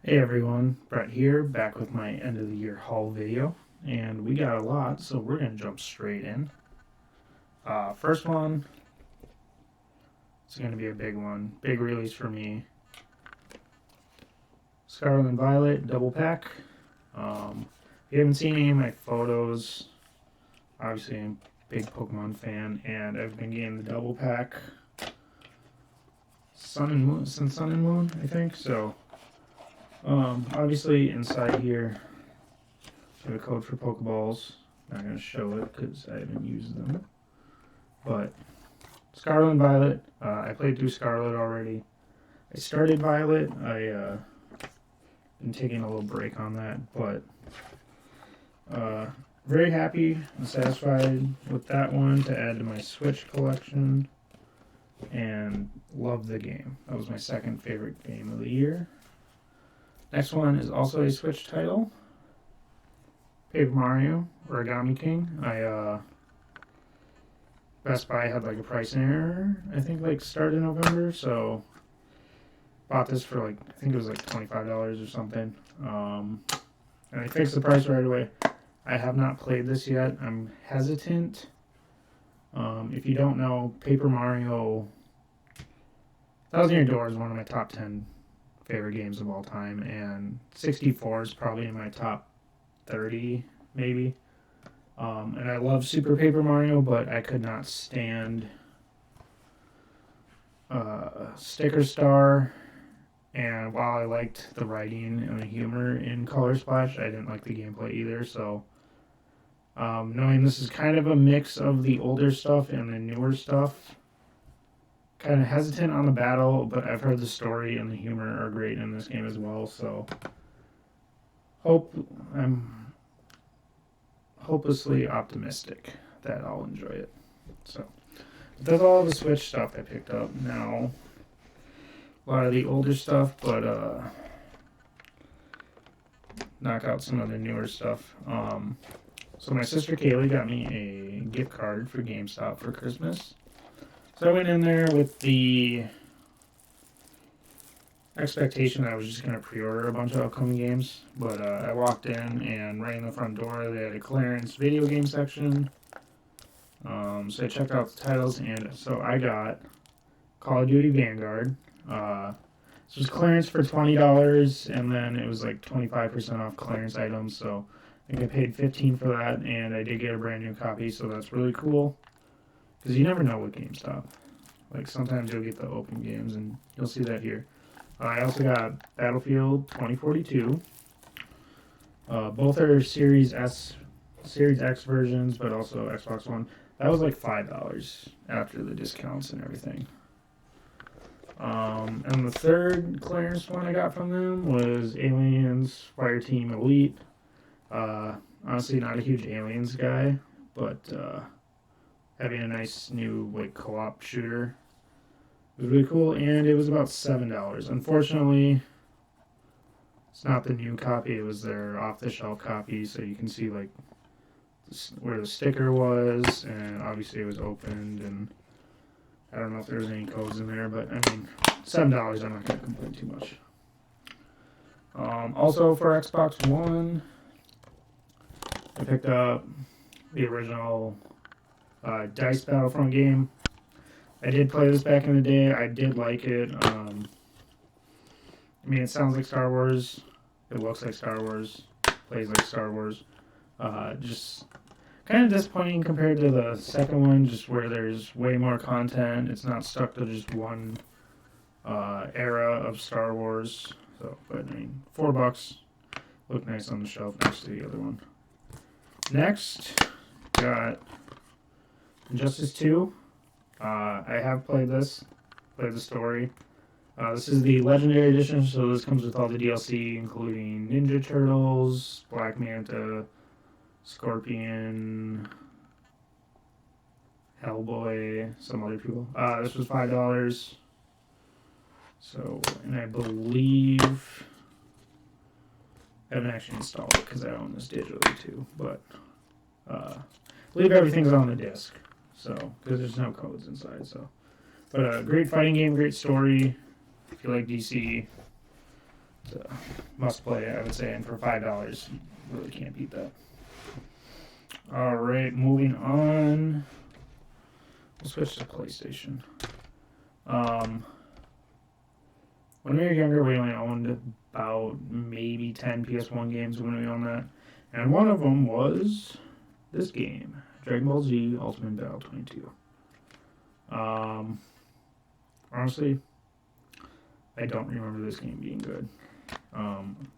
Hey everyone, Brett here, back with my end of the year haul video, and we got a lot, so we're gonna jump straight in. First one, it's gonna be a big one, big release for me. Scarlet and Violet double pack. If you haven't seen any of my photos, obviously I'm a big Pokemon fan, and I've been getting the double pack since Sun and Moon, I think. So, obviously inside here, I have a code for Pokeballs. Not going to show it because I haven't used them. But Scarlet and Violet, I played through Scarlet already. I started Violet. I been taking a little break on that, but very happy and satisfied with that one to add to my Switch collection, and love the game. That was my second favorite game of the year. Next one is also a Switch title, Paper Mario Origami King. Best Buy had like a pricing error, I think, like start in November, so bought this for like, I think it was like $25 or something. And they fixed the price right away. I have not played this yet. I'm hesitant. If you don't know, Paper Mario Thousand Year Door is one of my top 10 favorite games of all time, and 64 is probably in my top 30, maybe. And I love Super Paper Mario, but I could not stand Sticker Star. And while I liked the writing and the humor in Color Splash, I didn't like the gameplay either. So, knowing this is kind of a mix of the older stuff and the newer stuff, kind of hesitant on the battle, but I've heard the story and the humor are great in this game as well. So, I'm hopelessly optimistic that I'll enjoy it. So, that's all the Switch stuff I picked up. Now, a lot of the older stuff, but knock out some of the newer stuff. So my sister Kaylee got me a gift card for GameStop for Christmas. So I went in there with the expectation that I was just going to pre-order a bunch of upcoming games. But I walked in, and right in the front door they had a clearance video game section. So I checked out the titles, and so I got Call of Duty Vanguard. This was clearance for $20, and then it was like 25% off clearance items, so I think I paid $15 for that, and I did get a brand new copy, so that's really cool, because you never know with GameStop. Like, sometimes you'll get the open games, and you'll see that here. I also got Battlefield 2042. Both are Series X versions, but also Xbox One. That was like $5 after the discounts and everything. And the third clearance one I got from them was Aliens Fireteam Elite. Honestly, not a huge Aliens guy, but having a nice new like co-op shooter was really cool, and it was about $7. Unfortunately, it's not the new copy; it was their off-the-shelf copy, so you can see like where the sticker was, and obviously it was opened, and I don't know if there's any codes in there, but I mean, $7, I'm not going to complain too much. Also for Xbox One, I picked up the original DICE Battlefront game. I did play this back in the day. I did like it. I mean, it sounds like Star Wars. It looks like Star Wars. Plays like Star Wars. Just kind of disappointing compared to the second one, just where there's way more content. It's not stuck to just one era of Star Wars. So, but I mean, $4 look nice on the shelf next to the other one. Next, got Injustice 2. I have played this, played the story. This is the Legendary Edition, so this comes with all the DLC, including Ninja Turtles, Black Manta, Scorpion, Hellboy, some other people. This was $5. So, and I believe I haven't actually installed it because I own this digitally too, but I believe everything's on the disc. So, because there's no codes inside. So, but great fighting game, great story. If you like DC, must play, I would say, and for $5, you really can't beat that. All right, moving on. We'll switch to PlayStation. When we were younger, we only owned about maybe 10 PS1 games when we owned that. And one of them was this game, Dragon Ball Z Ultimate Battle 22. Honestly, I don't remember this game being good.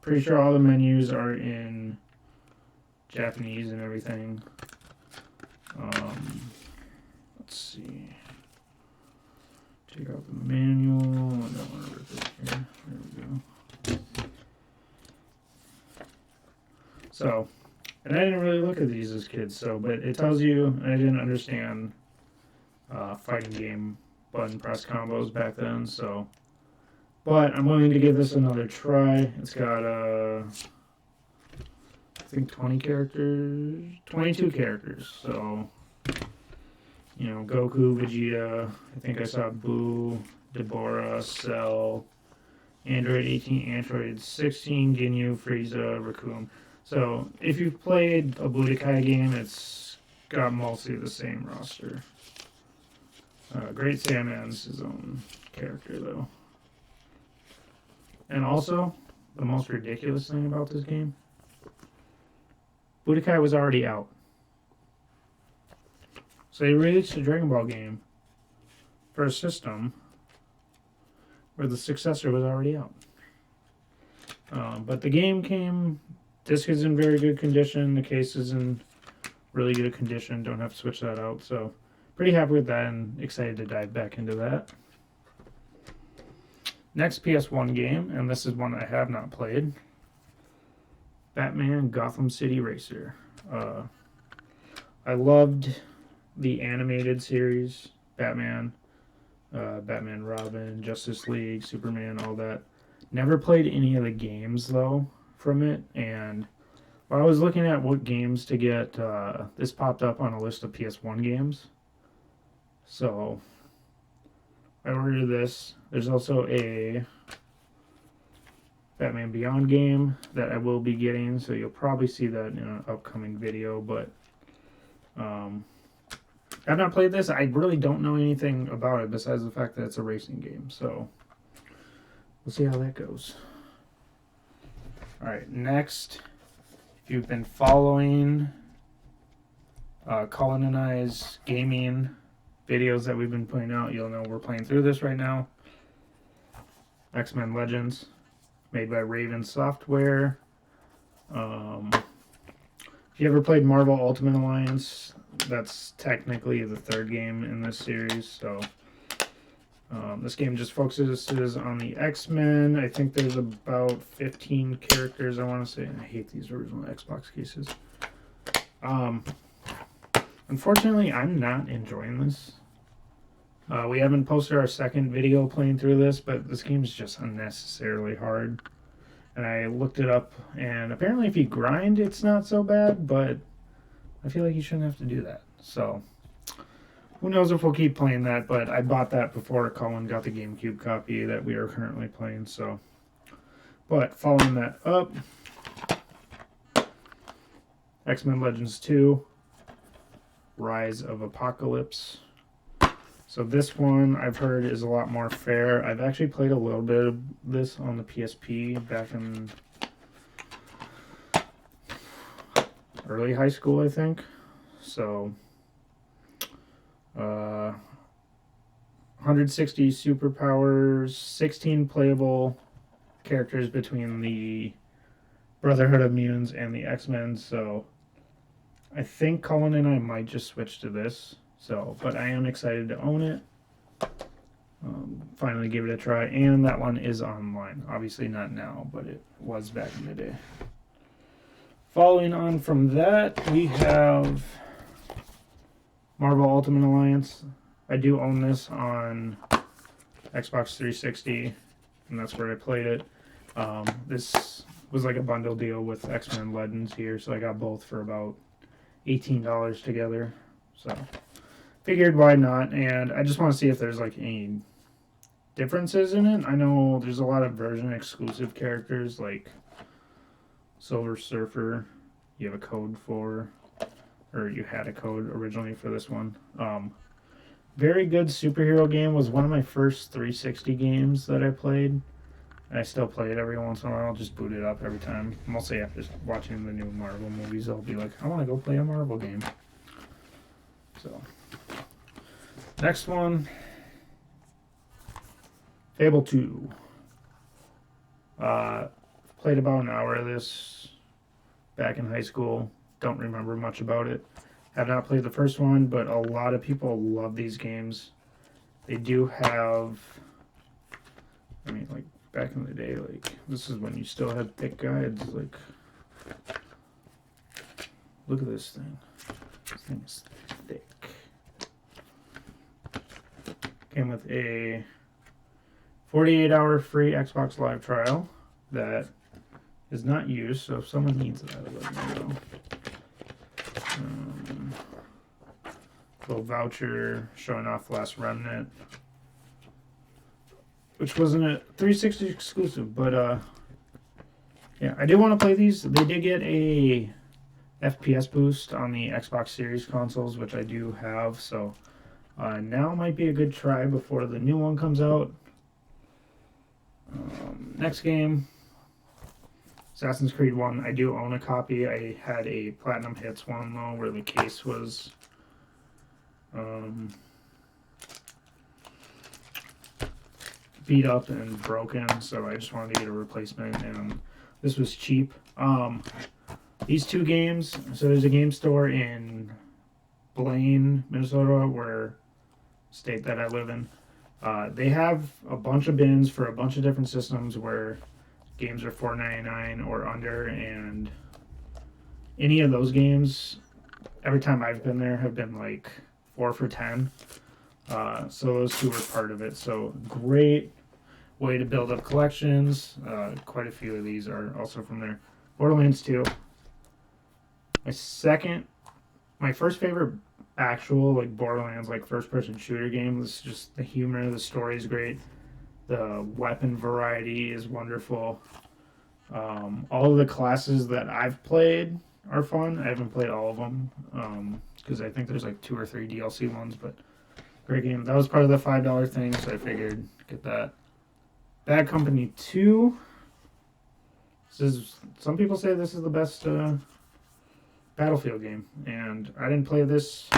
Pretty sure all the menus are in Japanese and everything. Let's see. Take out the manual. I don't want to rip it here. There we go. So, and I didn't really look at these as kids, but it tells you, and I didn't understand fighting game button press combos back then, so. But I'm willing to give this another try. It's got, I think 22 characters, so. You know, Goku, Vegeta, I think I saw Boo, Deborah, Cell, Android 18, Android 16, Ginyu, Frieza, Raccoon. So, if you've played a Budokai game, it's got mostly the same roster. Great Saiyaman's his own character, though. And also, the most ridiculous thing about this game, Budokai was already out. So they released a Dragon Ball game for a system where the successor was already out. But the game came, disc is in very good condition, the case is in really good condition, don't have to switch that out. So pretty happy with that and excited to dive back into that. Next PS1 game, and this is one I have not played, Batman Gotham City Racer. I loved the animated series, Batman, Batman Robin, Justice League, Superman, all that. Never played any of the games, though, from it. And while I was looking at what games to get, this popped up on a list of PS1 games. So I ordered this. There's also a Batman Beyond game that I will be getting, so you'll probably see that in an upcoming video, but I've not played this. I really don't know anything about it besides the fact that it's a racing game, so we'll see how that goes. Alright, next, if you've been following Colin and I's gaming videos that we've been putting out, you'll know we're playing through this right now. X-Men Legends, made by Raven Software. If you ever played Marvel Ultimate Alliance, that's technically the third game in this series. So this game just focuses on the X-Men. I think there's about 15 characters, I want to say. I hate these original Xbox cases. Unfortunately, I'm not enjoying this. We haven't posted our second video playing through this, but this game is just unnecessarily hard. And I looked it up, and apparently if you grind, it's not so bad, but I feel like you shouldn't have to do that. So, who knows if we'll keep playing that, but I bought that before Colin got the GameCube copy that we are currently playing, so. But, following that up, X-Men Legends 2, Rise of Apocalypse. So this one, I've heard, is a lot more fair. I've actually played a little bit of this on the PSP back in early high school, I think. So, 160 superpowers, 16 playable characters between the Brotherhood of Mutants and the X-Men. So, I think Colin and I might just switch to this. So, but I am excited to own it. Finally give it a try. And that one is online. Obviously not now, but it was back in the day. Following on from that, we have Marvel Ultimate Alliance. I do own this on Xbox 360, and that's where I played it. This was like a bundle deal with X-Men Legends here, so I got both for about $18 together. So figured why not, and I just want to see if there's like any differences in it. I know there's a lot of version exclusive characters like Silver Surfer. You have a code for, or you had a code originally for this one. Very good superhero game. Was one of my first 360 games that I played. I still play it every once in a while. I'll just boot it up every time. Mostly after watching the new Marvel movies, I'll be like, I want to go play a Marvel game. So, next one, Fable 2. Played about an hour of this back in high school. Don't remember much about it. Have not played the first one, but a lot of people love these games. They do have, I mean, like, back in the day, like, this is when you still had thick guides, like, look at this thing. This thing is thick. Came with a 48-hour free Xbox Live trial that is not used, so if someone needs that, let me know. Little voucher showing off Last Remnant, which wasn't a 360 exclusive, but yeah, I did want to play these. They did get a FPS boost on the Xbox Series consoles, which I do have, so now might be a good try before the new one comes out. Next game, Assassin's Creed 1. I do own a copy. I had a Platinum Hits one, though, where the case was beat up and broken, so I just wanted to get a replacement, and this was cheap. These two games, so there's a game store in Blaine, Minnesota, where state that I live in. They have a bunch of bins for a bunch of different systems where games are $4.99 or under, and any of those games, every time I've been there, have been like 4 for $10. So those two were part of it. So great way to build up collections. Quite a few of these are also from there. Borderlands 2. My first favorite actual like Borderlands like first person shooter game was just the humor. The story is great. The weapon variety is wonderful. All of the classes that I've played are fun. I haven't played all of them because I think there's like 2 or 3 DLC ones, but great game. That was part of the $5 thing, so I figured get that. Bad Company 2. Some people say this is the best Battlefield game, and I didn't play this,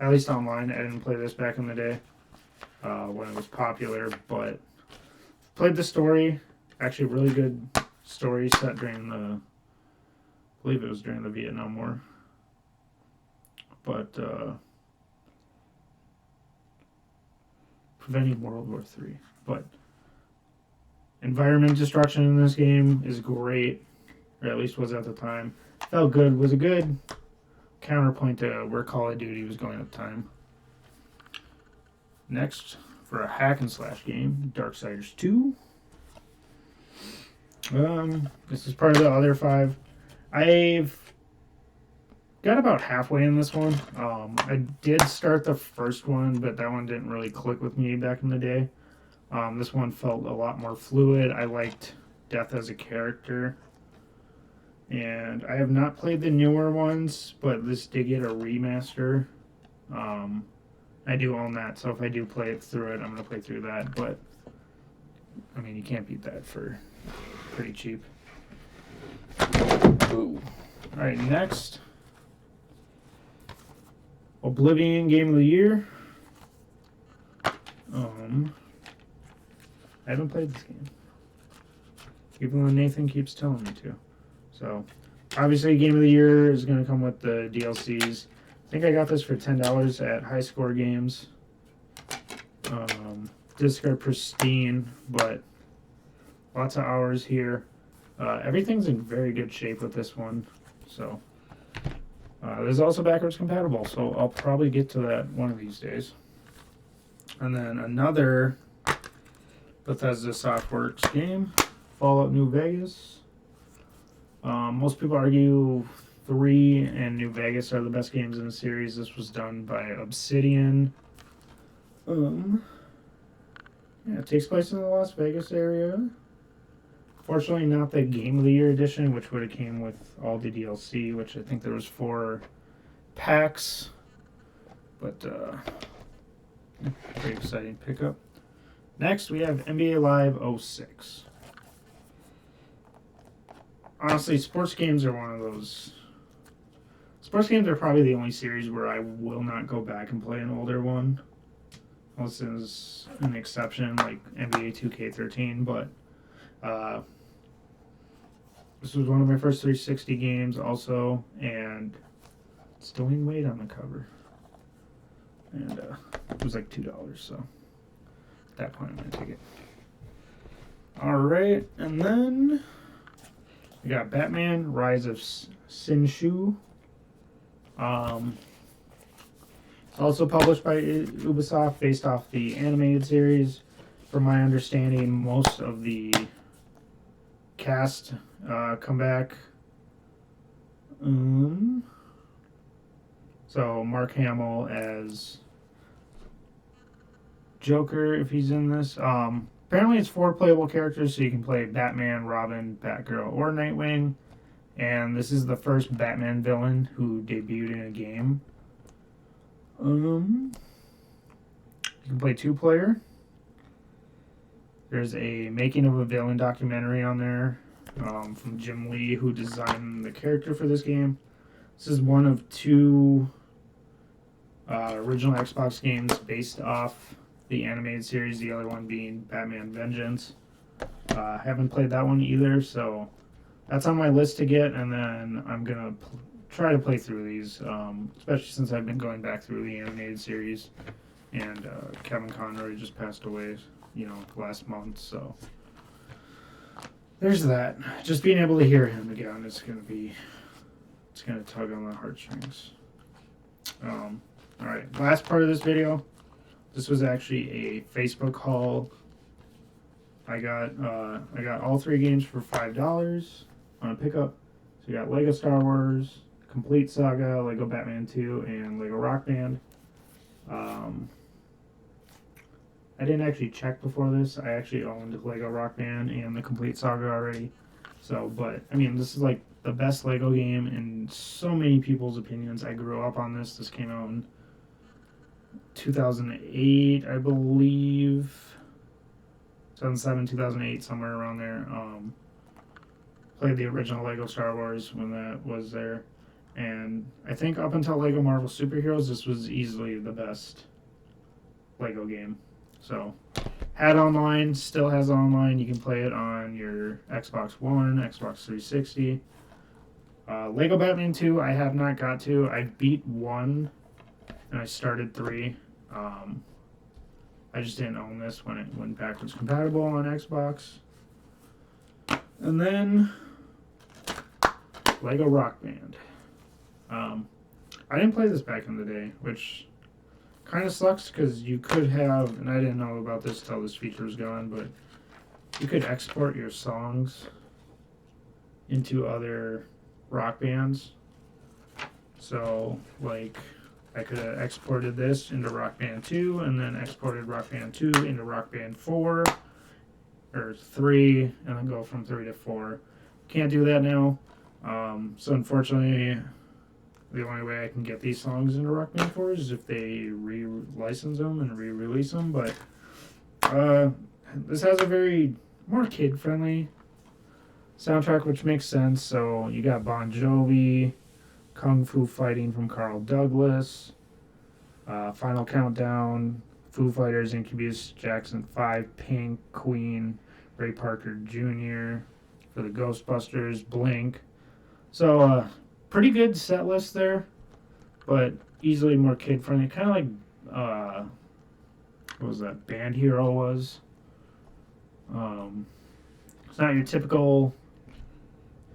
at least online. I didn't play this back in the day when it was popular, but played the story. Actually, really good story set during I believe it was during the Vietnam War. But preventing World War III. But environment destruction in this game is great, or at least was at the time. Felt good. Was a good counterpoint to where Call of Duty was going at the time. Next, for a hack and slash game, Darksiders 2. This is part of the other 5. I've got about halfway in this one. I did start the first one, but that one didn't really click with me back in the day. This one felt a lot more fluid. I liked Death as a character. And I have not played the newer ones, but this did get a remaster. I do own that, so if I do play it through it, I'm going to play through that. But, I mean, you can't beat that for pretty cheap. Ooh. Alright, next. Oblivion Game of the Year. I haven't played this game, even though Nathan keeps telling me to. So, obviously, Game of the Year is going to come with the DLCs. I think I got this for $10 at High Score Games. Discs are pristine, but lots of hours here. Everything's in very good shape with this one. So, this is also backwards compatible, so I'll probably get to that one of these days. And then another Bethesda Softworks game, Fallout New Vegas. Most people argue 3 and New Vegas are the best games in the series. This was done by Obsidian. Yeah, it takes place in the Las Vegas area. Fortunately, not the Game of the Year edition, which would have came with all the DLC, which I think there was 4 packs. But pretty exciting pickup. Next, we have NBA Live 06. Honestly, sports games are one of those. Sports games are probably the only series where I will not go back and play an older one. Unless there's an exception, like NBA 2K13. But this was one of my first 360 games, also. And it's Dwayne Wade on the cover. And it was like $2, so at that point I'm going to take it. Alright, and then we got Batman Rise of Sin Shu. It's also published by Ubisoft, based off the animated series. From my understanding, most of the cast come back. So Mark Hamill as Joker, if he's in this. Apparently it's 4 playable characters, so you can play Batman, Robin, Batgirl, or Nightwing. And this is the first Batman villain who debuted in a game. You can play 2-player. There's a Making of a Villain documentary on there from Jim Lee, who designed the character for this game. This is one of 2 original Xbox games based off the animated series, the other one being Batman Vengeance. Haven't played that one either, so that's on my list to get, and then I'm going to try to play through these, especially since I've been going back through the animated series, and Kevin Conroy just passed away, last month, so there's that. Just being able to hear him again is going to tug on the heartstrings. Alright, last part of this video. This was actually a Facebook haul. I got all 3 games for $5 on a pickup. So you got Lego Star Wars, Complete Saga, Lego Batman 2, and Lego Rock Band. I didn't actually check before this. I actually owned Lego Rock Band and the Complete Saga already. So, but, I mean, this is like the best Lego game in so many people's opinions. I grew up on this. This came out in 2008, I believe. 2007, 2008, somewhere around there. Played the original Lego Star Wars when that was there. And I think up until Lego Marvel Superheroes, this was easily the best Lego game. So, had online, still has online. You can play it on your Xbox One, Xbox 360. Lego Batman 2, I have not got to. I beat 1, and I started 3. I just didn't own this when it went backwards compatible on Xbox. And then Lego Rock Band. I didn't play this back in the day, which kind of sucks because you could have, and I didn't know about this till this feature was gone, but you could export your songs into other rock bands. So, like, I could have exported this into Rock Band 2 and then exported Rock Band 2 into Rock Band 4 or 3 and then go from 3 to 4. Can't do that now. So unfortunately, the only way I can get these songs into Rock Band 4 is if they re-license them and re-release them. But this has a very more kid-friendly soundtrack, which makes sense. So you got Bon Jovi, Kung Fu Fighting from Carl Douglas, Final Countdown, Foo Fighters, Incubus, Jackson 5, Pink, Queen, Ray Parker Jr. for the Ghostbusters, Blink. So, pretty good set list there, but easily more kid-friendly. Kind of like, what was that, Band Hero was. It's not your typical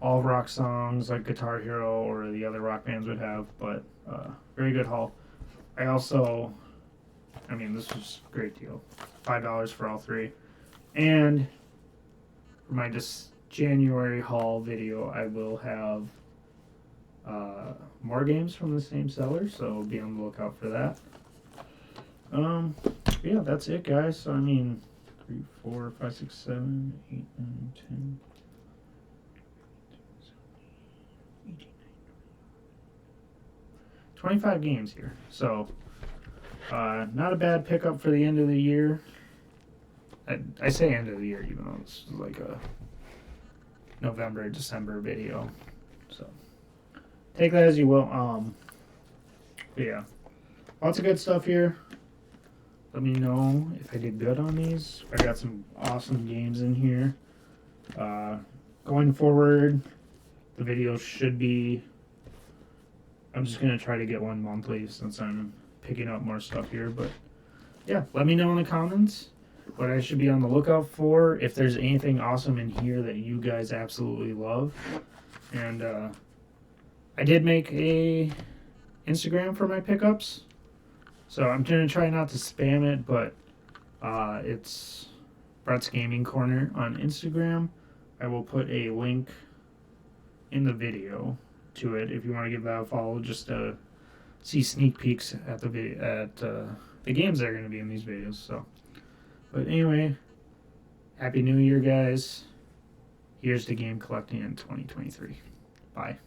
all-rock songs like Guitar Hero or the other rock bands would have, but very good haul. I also, this was a great deal. $5 for all 3. And for my January haul video, I will have more games from the same seller, so be on the lookout for that. Yeah, that's it, guys. So, 3, 4, 5, 6, 7, 8, 9, 10. 25 games here. So, not a bad pickup for the end of the year. I say end of the year, even though this is like a November, December video. So, take that as you will. But yeah, lots of good stuff here. Let me know if I did good on these. I got some awesome games in here. Going forward, the videos should be... I'm just going to try to get one monthly since I'm picking up more stuff here. But yeah, let me know in the comments what I should be on the lookout for. If there's anything awesome in here that you guys absolutely love. And I did make a Instagram for my pickups. So I'm going to try not to spam it, but it's Brett's Gaming Corner on Instagram. I will put a link in the video to it if you want to give that a follow, just to see sneak peeks at the the games that are going to be in these videos. So, but anyway, Happy New Year, guys. Here's to game collecting in 2023. Bye.